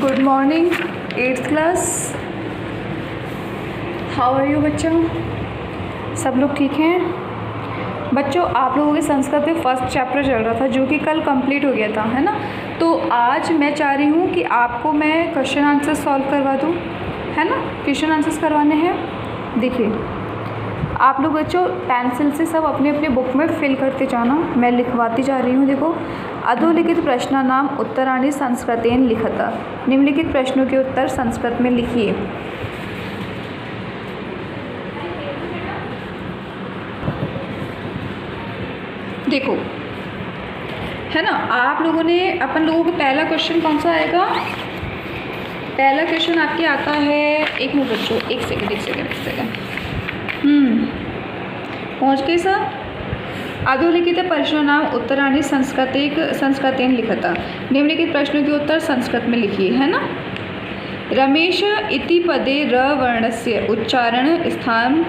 Good morning 8th class. How are you बच्चों? सब लोग ठीक हैं? बच्चों आप लोगों के संस्कृत में फर्स्ट चैप्टर चल रहा था जो कि कल कंप्लीट हो गया था, है ना। तो आज मैं चाह रही हूँ कि आपको मैं क्वेश्चन आंसर सॉल्व करवा दूँ, है ना। क्वेश्चन आंसर्स करवाने हैं। देखिए आप लोग बच्चों पेंसिल से सब अपने अपने बुक में फिल करते जाना, मैं लिखवाती जा रही हूँ। देखो, अधोलिखित प्रश्नानाम उत्तराणि संस्कृतेन लिखता। निम्नलिखित प्रश्नों के उत्तर संस्कृत में लिखिए। देखो, है ना, आप लोगों ने अपन लोगों को पहला क्वेश्चन कौन सा आएगा? पहला क्वेश्चन आपके आता है, एक मिनट बच्चों, एक सेकंड। पहुँच गए सर? अधोलिखित प्रश्नानाम उत्तराणि संस्कृतेन लिखता। निम्नलिखित प्रश्नों के उत्तर संस्कृत में लिखिए, है ना। रमेश इति पदे र वर्णस्य उच्चारण स्थान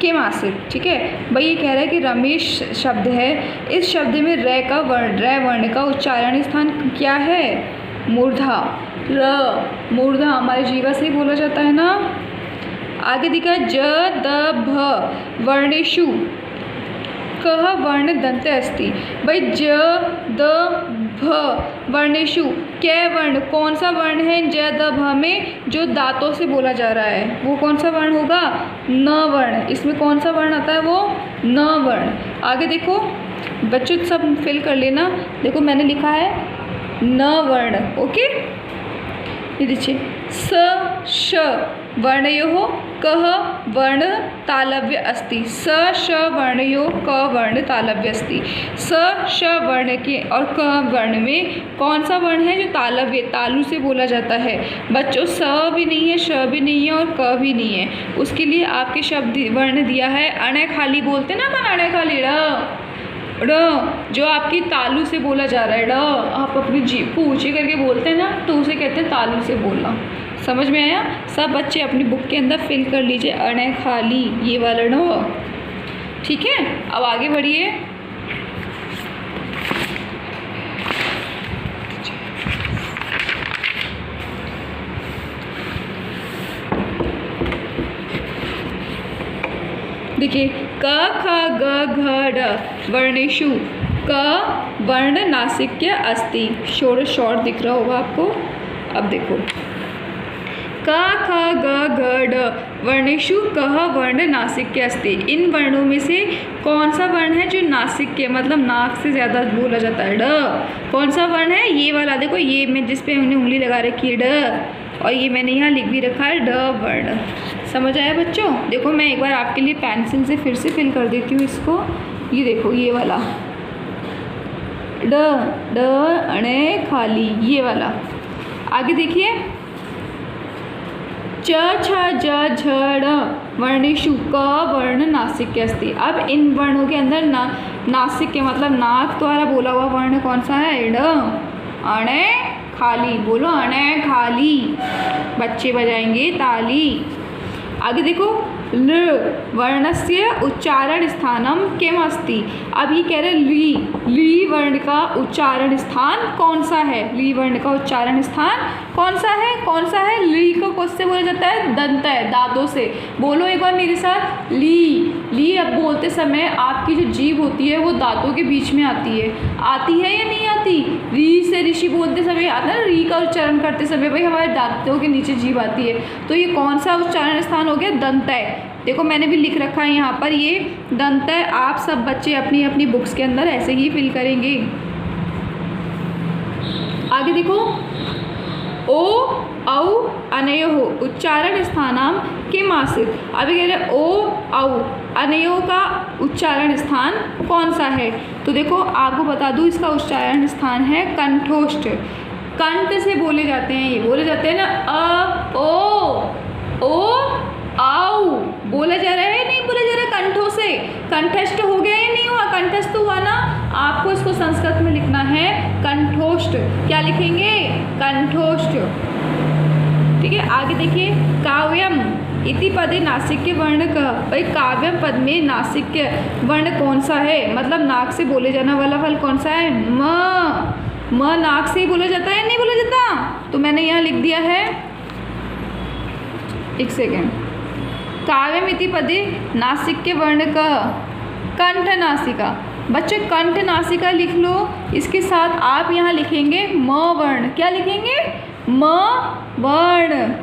किम आसीत्। ठीक है भाई, ये कह रहा है कि रमेश शब्द है, इस शब्द में र वर्ण का उच्चारण स्थान क्या है? मूर्धा। र मूर्धा हमारे जीवा से ही बोला जाता है ना। आगे दिखा ज द भ वर्णेषु कः वर्ण दंत अस्ति। भाई ज द भ वर्णेषु क्या वर्ण, कौन सा वर्ण है ज द भ में जो दांतों से बोला जा रहा है? वो कौन सा वर्ण होगा? न वर्ण। इसमें कौन सा वर्ण आता है? वो न वर्ण। आगे देखो बच्चों, सब फिल कर लेना। देखो मैंने लिखा है न वर्ण, ओके। ये देखिए स श वर्णयोः कः वर्ण तालव्य अस्ति। स श वर्णयोः क वर्ण तालव्य अस्ति। स श वर्ण के और क वर्ण में कौन सा वर्ण है जो तालव्य तालु से बोला जाता है? बच्चों स भी नहीं है, श भी नहीं है और क भी नहीं है। उसके लिए आपके शब्द वर्ण दिया है अणे खाली, बोलते ना अपन अणे खाली, ड़ जो आपकी तालु से बोला जा रहा है। ड़ आप अपनी जीभ को ऊँचे करके बोलते हैं ना, तो उसे कहते हैं तालु से बोलना। समझ में आया? सब बच्चे अपनी बुक के अंदर फिल कर लीजिए अणे खाली, ये वाला ड़। ठीक है, अब आगे बढ़िए। देखिए क ख ग घ ढ वर्णेषु क वर्ण नासिक्य अस्ति। शॉर्ट दिख रहा होगा आपको। अब देखो क ख ग घ ढ वर्णेषु कः वर्ण नासिक्य अस्ति। इन वर्णों में से कौन सा वर्ण है जो नासिक्य मतलब नाक से ज़्यादा बोला जाता है? ड। कौन सा वर्ण है? ये वाला। देखो ये मैं जिस पे हमने उंगली लगा रखी है ड, और ये मैंने यहाँ लिख भी रखा है ड वर्ण। समझ आया बच्चों? देखो मैं एक बार आपके लिए पेंसिल से फिर से फिल कर देती हूँ इसको। ये देखो ये वाला ड अणे खाली, ये वाला। आगे देखिए च छ ज झ ड़ वर्णेषु क वर्ण नासिक्य अस्ति। अब इन वर्णों के अंदर नासिक्य मतलब नाक द्वारा बोला हुआ वर्ण कौन सा है? ड। अणे खाली, बोलो अणे खाली। बच्चे बजाएंगे ताली। आगे देखो ल वर्णस्य उच्चारण स्थानम किम अस्ति। अब ये कह रहे ली वर्ण का उच्चारण स्थान कौन सा है? ली वर्ण का उच्चारण स्थान कौन सा है? कौन सा है? ली को किससे बोला जाता है? दंत है, दांतों से। बोलो एक बार मेरे साथ, ली। अब बोलते समय आपकी जो जीभ होती है वो दांतों के बीच में आती है या नहीं आती? री से ऋषि बोलते समय आता है, री का उच्चारण करते समय भाई हमारे दांतों के नीचे जीभ आती है। तो ये कौन सा उच्चारण स्थान हो गया? दंत है। देखो मैंने भी लिख रखा है यहाँ पर, ये दंत है। आप सब बच्चे अपनी अपनी बुक्स के अंदर ऐसे ही फिल करेंगे। आगे देखो ओ औ अनयोः उच्चारण स्थानम किम आसीत्। अभी कह रहे ओ औ अनयोः का उच्चारण स्थान कौन सा है? तो देखो आपको बता दूँ, इसका उच्चारण स्थान है कंठोष्ठ। कंठ से बोले जाते हैं, ये बोले जाते हैं ना अ ओ आओ। बोला जा रहा है नहीं बोला जा रहा है? कंठों से। कंठस्थ हो गया या नहीं हुआ? कंठस्थ हुआ ना। आपको इसको संस्कृत में लिखना है कंठोष्ठ। क्या लिखेंगे? कंठोष्ठ। ठीक है, आगे देखिए काव्यम इति पदे नासिक्य वर्ण का। भाई काव्यम पद में नासिक्य वर्ण कौन सा है? मतलब नाक से बोले जाने वाला फल कौन सा है? म नाक से ही बोला जाता है, नहीं बोला जाता? तो मैंने यहाँ लिख दिया है, एक सेकेंड, काव्यमिति पदे नासिक वर्ण का कंठ नासिका। बच्चों कंठ नासिका लिख लो, इसके साथ आप यहाँ लिखेंगे म वर्ण। क्या लिखेंगे? म वर्ण।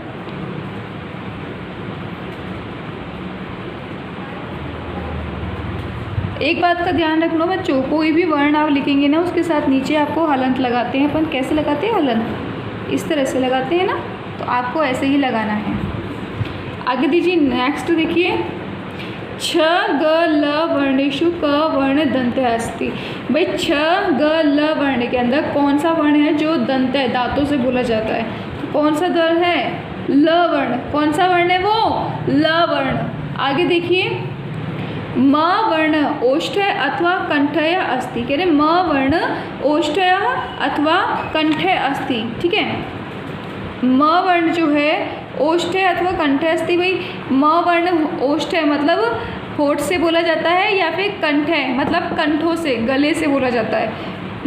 एक बात का ध्यान रखना बच्चों, कोई भी वर्ण आप लिखेंगे ना उसके साथ नीचे आपको हलंत लगाते हैं अपन। कैसे लगाते हैं हलंत? इस तरह से लगाते हैं ना, तो आपको ऐसे ही लगाना है। आगे दीजिए, नेक्स्ट देखिए, छ ग ल वर्णेषु क वर्ण दंत अस्ति। भाई छ ग ल वर्ण के अंदर कौन सा वर्ण है जो दंत है, दांतों से बोला जाता है? तो कौन सा दर है? ल वर्ण। कौन सा वर्ण है वो? ल वर्ण। आगे देखिए, म वर्ण ओष्ठय अथवा कंठय अस्ति। कह रहे म वर्ण ओष्ठय अथवा कंठय अस्ति। ठीक है, म वर्ण जो है ओष्ठय अथवा कंठय अस्ति। भाई म वर्ण ओष्ठय मतलब होठ से बोला जाता है, या फिर कंठय मतलब कंठों से, गले से बोला जाता है।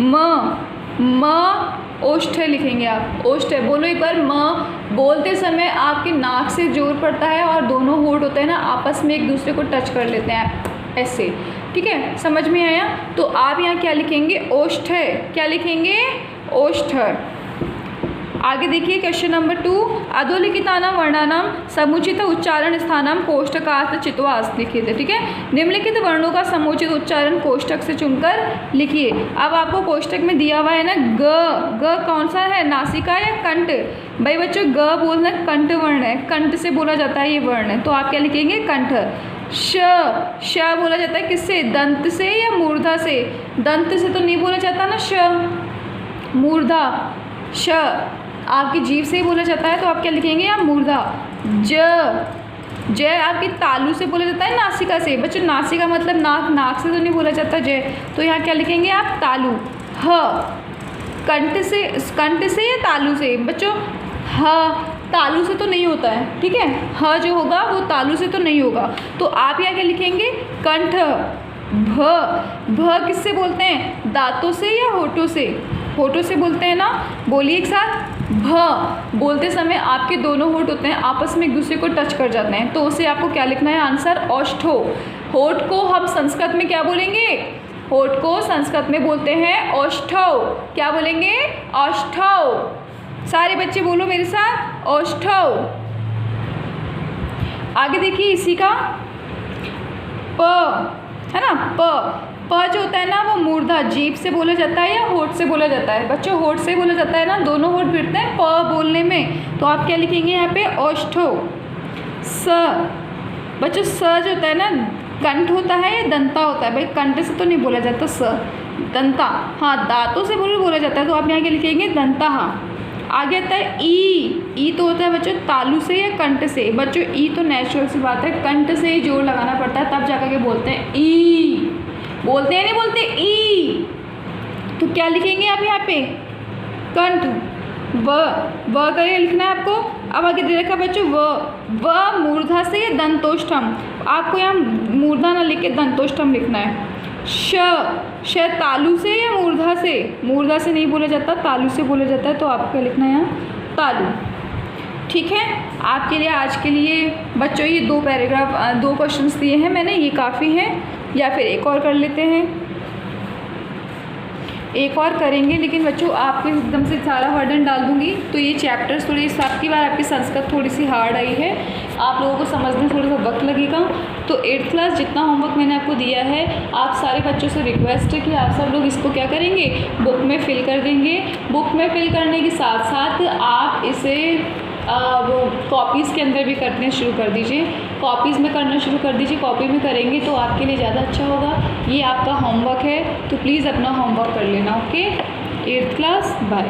म ओष्ठय लिखेंगे आप। ओष्ठय बोलो एक बार। म बोलते समय आपके नाक से जोर पड़ता है और दोनों होठ होते हैं ना आपस में एक दूसरे को टच कर लेते हैं ऐसे। ठीक है, समझ में आया? तो आप यहाँ क्या लिखेंगे? ओष्ठय। क्या लिखेंगे? ओष्ठय। आगे देखिए क्वेश्चन नंबर 2, अधोलिखितानां वर्णानां समुचित उच्चारण स्थानं कोष्ठकात् चित्वा अस्ति लिखिए। ठीक है, निम्नलिखित वर्णों का समुचित उच्चारण कोष्ठक से चुनकर लिखिए। अब आपको कोष्ठक में दिया हुआ है ना ग। ग कौन सा है? नासिका या कंठ? भाई बच्चों ग बोलना कंठ वर्ण है, कंठ से बोला जाता है ये वर्ण, तो आप क्या लिखेंगे? कंठ। श बोला जाता है किससे? दंत से या मूर्धा से? दंत से तो नहीं बोला जाता ना श, मूर्धा। श आपकी जीभ से ही बोला जाता है, तो आप क्या लिखेंगे? यहाँ मूर्धा। जय आपकी तालू से बोला जाता है, नासिका से। बच्चों नासिका मतलब नाक, नाक से तो नहीं बोला जाता जय, तो यहाँ क्या लिखेंगे आप? तालू। ह कंठ से या तालू से? बच्चों ह तालू से तो नहीं होता है। ठीक है, ह जो होगा वो तालू से तो नहीं होगा, तो आप यहाँ क्या लिखेंगे? कंठ। भ किससे बोलते हैं? दांतों से या होठों से? होठों से बोलते हैं ना, बोलिए एक साथ। भ बोलते समय आपके दोनों होठ होते हैं आपस में एक दूसरे को टच कर जाते हैं, तो उसे आपको क्या लिखना है? आंसर ओष्ठो। होठ को हम संस्कृत में क्या बोलेंगे? होठ को संस्कृत में बोलते हैं ओष्ठौ। क्या बोलेंगे? ओष्ठौ। सारे बच्चे बोलो मेरे साथ, ओष्ठौ। आगे देखिए इसी का प है ना, प जो होता है ना वो मूर्धा, जीभ से बोला जाता है या होठ से बोला जाता है? बच्चों होठ से बोला जाता है ना, दोनों होठ भिड़ते हैं प बोलने में, तो आप क्या लिखेंगे यहाँ पे? ओष्ठो। स बच्चों स जो होता है ना, कंठ होता है या दंता होता है? भाई कंठ से तो नहीं बोला जाता, स दंता। हाँ दांतों से बोला जाता है, तो आप यहाँ क्या लिखेंगे? दंता। आगे आता है ई तो होता है बच्चों तालू से या कंठ से? बच्चों ई तो नेचुरल सी बात है, कंठ से ही जोर लगाना पड़ता है तब जाकर के बोलते हैं ई। बोलते हैं नहीं बोलते ई, तो क्या लिखेंगे आप यहाँ पे? कंठ। व का ये लिखना है आपको। अब आगे दे रखा बच्चों व मूर्धा से या दंतोष्ठम? आपको यहाँ मूर्धा ना लिख के दंतोष्ठम लिखना है। श तालू से या मूर्धा से? मूर्धा से नहीं बोला जाता, तालू से बोला जाता है, तो आपको लिखना है यहाँ तालू। ठीक है, आपके लिए आज के लिए बच्चों ये 2 पैराग्राफ 2 क्वेश्चंस दिए हैं मैंने, ये काफ़ी है, या फिर एक और कर लेते हैं? एक और करेंगे, लेकिन बच्चों आपको एकदम से सारा वर्डन डाल दूंगी, तो ये चैप्टर्स थोड़ी आपकी बार आपकी संस्कृत थोड़ी सी हार्ड आई है, आप लोगों को समझने में थोड़ा सा वक्त लगेगा। तो 8th क्लास जितना होमवर्क मैंने आपको दिया है, आप सारे बच्चों से रिक्वेस्ट है कि आप सब लोग इसको क्या करेंगे? बुक में फिल कर देंगे। बुक में फिल करने के साथ साथ आप इसे वो कॉपीज़ के अंदर भी करने शुरू कर दीजिए, कॉपीज़ में करना शुरू कर दीजिए। कॉपी में करेंगे तो आपके लिए ज़्यादा अच्छा होगा। ये आपका होमवर्क है, तो प्लीज़ अपना होमवर्क कर लेना। Okay, 8th class, bye.